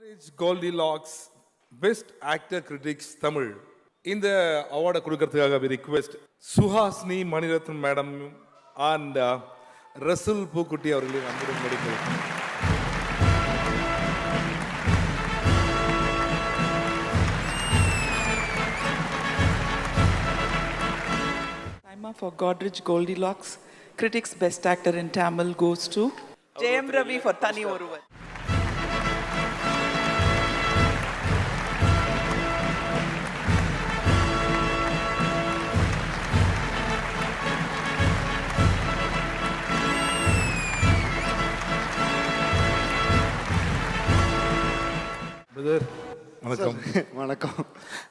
Godrej Goldilocks Best Actor Critics Tamil. இந்த அவார்டை கொடுக்கறதுக்காக we request Suhasini Mani Ratnam madam and Resul Pookutty அவர்களின் அன்புடன் நடிக்கிறது. Saima for Godrej Goldilocks. Critics Best Actor in Tamil goes to J.M. Ravi for Thani Oruvan. Brother வணக்கம். வணக்கம்.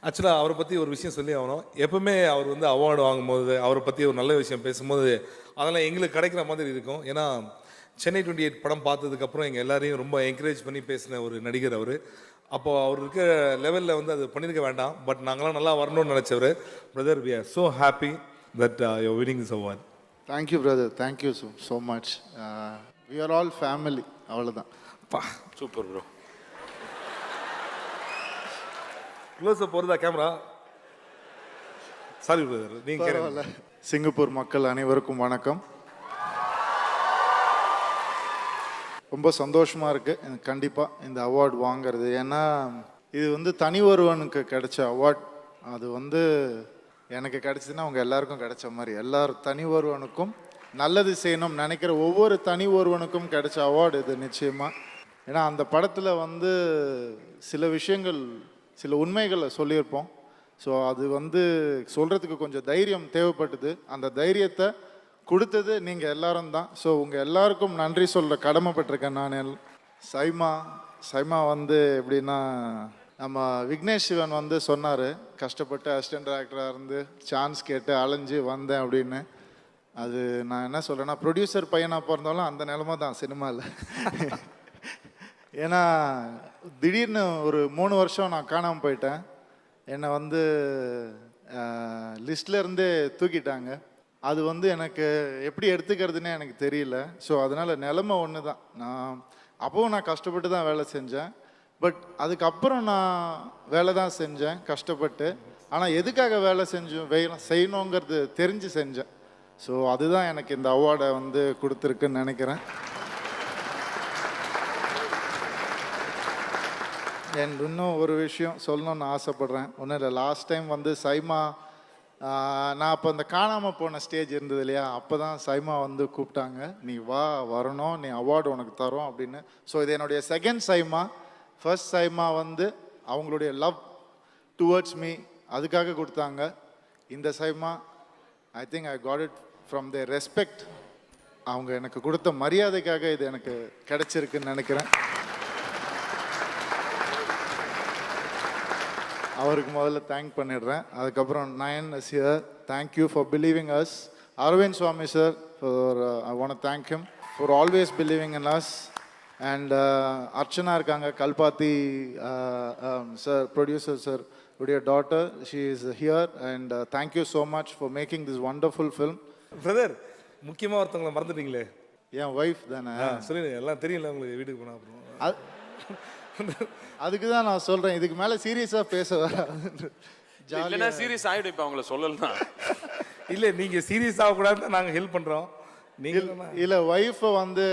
ஆக்சுவலாக அவரை பற்றி ஒரு விஷயம் சொல்லி ஆகணும். எப்பவுமே அவர் வந்து அவார்டு வாங்கும்போது அவரை பற்றி ஒரு நல்ல விஷயம் பேசும்போது அதெல்லாம் எங்களுக்கு கிடைக்கிற மாதிரி இருக்கும். ஏன்னா சென்னை 28 படம் பார்த்ததுக்கப்புறம் எங்கள் எல்லாரையும் ரொம்ப என்கரேஜ் பண்ணி பேசின ஒரு நடிகர் அவர். அப்போது அவர் இருக்க லெவலில் வந்து அது பண்ணியிருக்க வேண்டாம். பட் நாங்களாம் நல்லா வரணும்னு நினச்சவர். Brother we are so happy that your winning this award. Thank you brother, thank you so much. We are all family, அவ்வளோதான். Super bro. க்ளோஸப் போகிறதா கேமரா? சாரி பிரதர், நீங்கள். சிங்கப்பூர் மக்கள் அனைவருக்கும் வணக்கம். ரொம்ப சந்தோஷமாக இருக்குது எனக்கு கண்டிப்பாக இந்த அவார்டு வாங்கிறது. ஏன்னா இது வந்து தனி ஒருவனுக்கு கிடைச்ச அவார்ட். அது வந்து எனக்கு கிடைச்சதுன்னா அவங்க எல்லாருக்கும் கிடைச்ச மாதிரி. தனி ஒருவனுக்கும் நல்லது செய்யணும் நினைக்கிற ஒவ்வொரு தனி ஒருவனுக்கும் கிடைச்ச அவார்டு இது நிச்சயமாக. ஏன்னா அந்த படத்தில் வந்து சில விஷயங்கள், சில உண்மைகளை சொல்லியிருப்போம். ஸோ அது வந்து சொல்கிறதுக்கு கொஞ்சம் தைரியம் தேவைப்பட்டது. அந்த தைரியத்தை கொடுத்தது நீங்கள் எல்லாரும் தான். ஸோ உங்கள் எல்லாருக்கும் நன்றி சொல்கிற கடமைப்பட்டிருக்கேன் நான். சைமா வந்து எப்படின்னா, நம்ம விக்னேஷ் சிவன் வந்து சொன்னார், கஷ்டப்பட்டு அசிஸ்டன்ட் டைரக்டராக இருந்து சான்ஸ் கேட்டு அலைஞ்சு வந்தேன் அப்படின்னு. அது நான் என்ன சொல்கிறேன்னா, ப்ரொடியூசர் பையனாக பிறந்தாலும் அந்த நிலமை தான் சினிமாவில். ஏன்னா திடீர்னு ஒரு 3 வருஷம் நான் காணாமல் போயிட்டேன். என்னை வந்து லிஸ்ட்லேருந்தே தூக்கிட்டாங்க. அது வந்து எனக்கு எப்படி எடுத்துக்கிறதுனே எனக்கு தெரியல. ஸோ அதனால் நிலமை ஒன்று தான். அப்போவும் நான் கஷ்டப்பட்டு தான் வேலை செஞ்சேன். பட் அதுக்கப்புறம் நான் வேலை தான் செஞ்சேன் கஷ்டப்பட்டு. ஆனால் எதுக்காக வேலை செய்யணுங்கிறது தெரிஞ்சு செஞ்சேன். ஸோ அதுதான் எனக்கு இந்த அவார்டை வந்து கொடுத்துருக்குன்னு நினைக்கிறேன். இன்னும் ஒரு விஷயம் சொல்லணும்னு ஆசைப்பட்றேன். ஒன்றும் இல்லை, லாஸ்ட் டைம் வந்து சைமா, நான் அப்போ அந்த காணாமல் போன ஸ்டேஜ் இருந்தது இல்லையா, அப்போ தான் சைமா வந்து கூப்பிட்டாங்க, நீ வரணும், நீ அவார்டு உனக்கு தரோம் அப்படின்னு. ஸோ இது என்னுடைய செகண்ட் சைமா. ஃபர்ஸ்ட் சைமா வந்து அவங்களுடைய லவ் டுவர்ட்ஸ் மீ, அதுக்காக கொடுத்தாங்க. இந்த SIMA I think I got it from the respect. அவங்க எனக்கு கொடுத்த மரியாதைக்காக இது எனக்கு கிடைச்சிருக்குன்னு நினைக்கிறேன். அவருக்கு முதல்ல தேங்க் பண்ணிடுறேன். அதுக்கப்புறம் Nayan is here, thank you for believing us. Arvind Swami sir, for I want thank him for always believing in us. And Archana இருக்காங்க, கல்பாத்தி சார், ப்ரொடியூசர் சார் உடைய daughter, she is here. And thank you so much for making this wonderful film. Brother, முக்கியமாக ஒருத்தவங்களை மறந்துட்டீங்களே, என் wife தானே. சொல்லுங்க, எல்லாம் தெரியல உங்களுக்கு வீட்டுக்கு போனால் அப்புறம். அதுக்கு தான் நான் சொல்கிறேன், இதுக்கு மேலே சீரியஸாக பேச வராது. இல்லைன்னா சீரியஸ் ஆகிடும். இப்போ அவங்கள சொல்லலாம். இல்லை, நீங்கள் சீரியஸ் ஆகக்கூடாது, நாங்கள் ஹெல்ப் பண்ணுறோம். நீங்கள் இல்லை, ஒய்ஃபை வந்து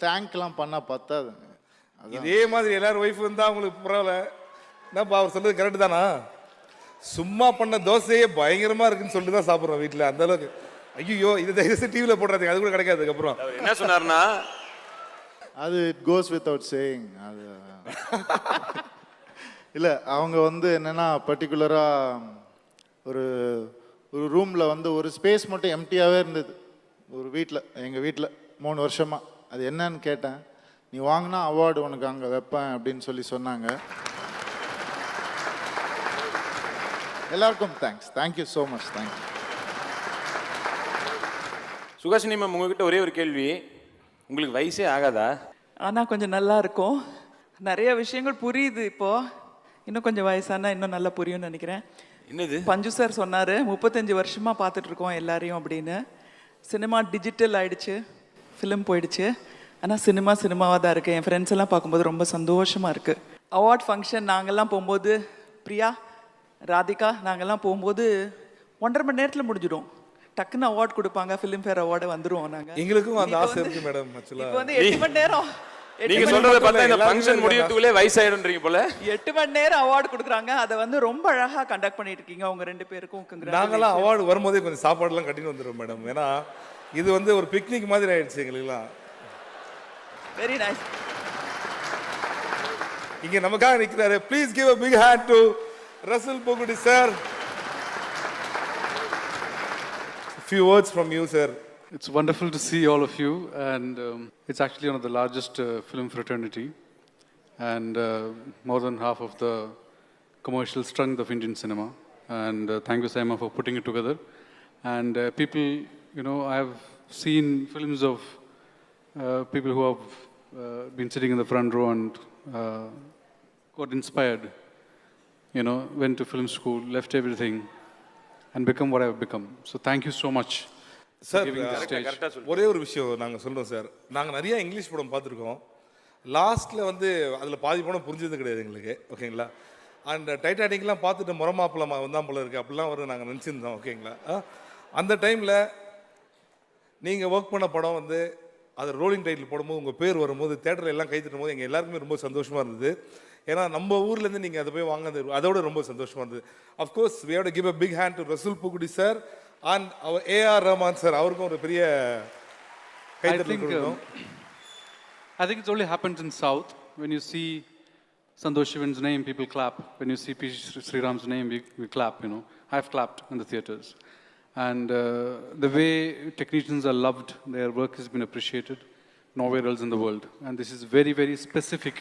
தேங்க்லாம் பண்ணால் பத்தாது. இதே மாதிரி எல்லாரும் ஒய்ஃப் இருந்தால் அவங்களுக்கு பரவாயில்ல. என்னப்பா அவர் சொல்கிறது கரெக்டு தானா? சும்மா பண்ண தோசையே பயங்கரமாக இருக்குன்னு சொல்லிட்டு தான் சாப்பிட்றோம் வீட்டில். அந்த அளவுக்கு ஐயோ இது தயவுசெய்து டிவியில் போடுறாங்க, அது கூட கிடைக்காது. அதுக்கப்புறம் என்ன சொன்னார்னா, அது இட் கோஸ் வித்அவுட் சேயிங். அது இல்லை, அவங்க வந்து என்னென்னா பர்டிகுலராக ஒரு ரூமில் வந்து ஒரு ஸ்பேஸ் மட்டும் எம்டியாகவே இருந்தது ஒரு வீட்டில், எங்கள் வீட்டில் 3 வருஷமாக. அது என்னன்னு கேட்டேன், நீ வாங்கினா அவார்டு உனக்கு அங்கே வைப்பேன் அப்படின்னு சொல்லி சொன்னாங்க. எல்லாருக்கும் thanks, thank you so much, thank you. Suhasini ma'am, உங்ககிட்ட ஒரே ஒரு கேள்வி. உங்களுக்கு வயசே ஆகாதா? ஆனால் கொஞ்சம் நல்லா இருக்கும், நிறைய விஷயங்கள் புரியுது. இப்போது இன்னும் கொஞ்சம் வயசானா இன்னும் நல்லா புரியும்னு நினைக்கிறேன். என்னது? பஞ்சு சார் சொன்னார் 35 வருஷமாக பார்த்துட்ருக்கோம் எல்லாரையும் அப்படின்னு. சினிமா டிஜிட்டல் ஆகிடுச்சு, ஃபிலிம் போயிடுச்சு. ஆனால் சினிமாவாக தான் இருக்குது. என் ஃப்ரெண்ட்ஸ் எல்லாம் பார்க்கும்போது ரொம்ப சந்தோஷமாக இருக்குது. அவார்ட் ஃபங்க்ஷன் நாங்கள்லாம் போகும்போது, பிரியா, ராதிகா நாங்கள்லாம் போகும்போது 1.5 மணி நேரத்தில் முடிஞ்சிடும். டக்குன்னு அவார்ட் கொடுப்பாங்க, ஃபிலிம்ஃபேர் அவார்டு வந்துருவோம் நாங்கள். எங்களுக்கும் அந்த ஆசை இருக்கு மேடம். ஆக்சுவலா இப்போ வந்து 8 மணி நேரம் நீங்க சொல்றத பார்த்தா இந்த ஃபங்க்ஷன் முடியறதுக்குள்ளே வயசாயிடும்ன்றீங்க போல. 8 மணி நேரம் அவார்டு கொடுக்குறாங்க. அதை வந்து ரொம்ப அழகா கண்டக்ட் பண்ணிட்டு இருக்கீங்க உங்க 2 பேருக்கும். நாங்கெல்லாம் அவார்டு வரும்போதே கொஞ்சம் சாப்பாடுலாம் கட்டின்னு வந்துடுவோம் மேடம். ஏன்னா இது வந்து ஒரு பிக்னிக் மாதிரி ஆயிடுச்சு எங்களுக்குலாம். Very nice. இங்க நமக்காக நிக்கிறாரு. Please give a big hand to Russell Pokudi sir. Few words from you sir. It's wonderful to see all of you, and it's actually one of the largest film fraternity, and more than half of the commercial strength of Indian cinema. And thank you, Saima, for putting it together. And people, you know, I have seen films of people who have been sitting in the front row and got inspired, you know, went to film school, left everything, and become what I have become. So thank you so much. Sir கரெக்டா சொல்லு. ஒரே ஒரு விஷயம் நாங்கள் சொல்கிறோம் sir. நாங்கள் நிறைய English படம் பார்த்துருக்கோம். லாஸ்ட்டில் வந்து அதில் பாதி படம் புரிஞ்சது கிடையாது எங்களுக்கு. ஓகேங்களா? அண்ட் டைட்டானிக்லாம் பார்த்துட்டு முறமாப்பிளமா வந்தான் போல இருக்குது அப்படிலாம் வரும் நாங்கள் நினச்சிருந்தோம். ஓகேங்களா? அந்த டைமில் நீங்கள் ஒர்க் பண்ண படம் வந்து அது ரோலிங் டைட்டில் போடும்போது உங்கள் பேர் வரும்போது தேட்டரில் எல்லாம் கை தட்டும் போது எங்கள் எல்லாருக்குமே ரொம்ப சந்தோஷமாக இருந்தது. ஏன்னா நம்ம ஊர்லேருந்து நீங்கள் அதை போய் வாங்கினது அதோட ரொம்ப சந்தோஷமாக இருந்தது. Of course we have to give a big hand to Russell Pokudi sir and our A.R. Rahman sir. அவருக்கும் ஒரு பெரிய கைத்தட்டல் கொடுக்கணும். I think it only happens in South. When you see Santosh Shivan's name, people clap. When you see P. Sriram's name, we clap, you know. I've clapped in the theaters. And the way technicians are loved, their work has been appreciated nowhere else in the world. And this is very, very specific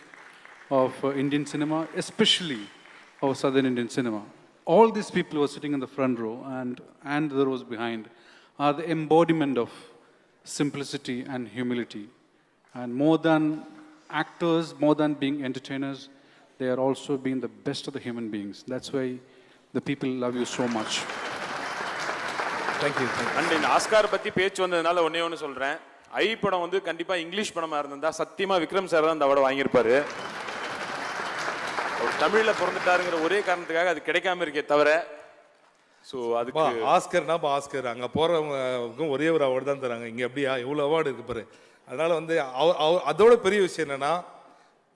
of Indian cinema, especially of Southern Indian cinema. All these people who are sitting in the front row and the rows behind are the embodiment of simplicity and humility. And more than actors, more than being entertainers, they are also being the best of the human beings. That's why the people love you so much. Thank you. And இந்த Oscar பத்தி பேச்சு வந்ததுனால ஒண்ணு சொல்றேன். ஐ படம் வந்து கண்டிப்பா English படமா இருந்தா சத்தியமா விக்ரம் சார் தான் இந்த அவார்டு வாங்கியிருப்பாரு. அவர் தமிழ்ல பிறந்துட்டாருங்கிற ஒரே காரணத்துக்காக அது கிடைக்காம இருக்கே தவிர. ஸோ அதுக்கு ஆஸ்கர்னா ஆஸ்கர் அங்கே போகிறவங்களுக்கும் ஒரே ஒரு அவார்டு தான் தராங்க. இங்கே அப்படியா எவ்வளோ அவார்டு இருக்கு பாரு. அதனால வந்து அதோட பெரிய விஷயம் என்னன்னா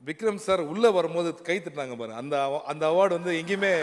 விக்ரம் சார் உள்ளே வரும்போது கை தட்டினாங்க பாரு. அந்த அவார்டு வந்து எங்கேயுமே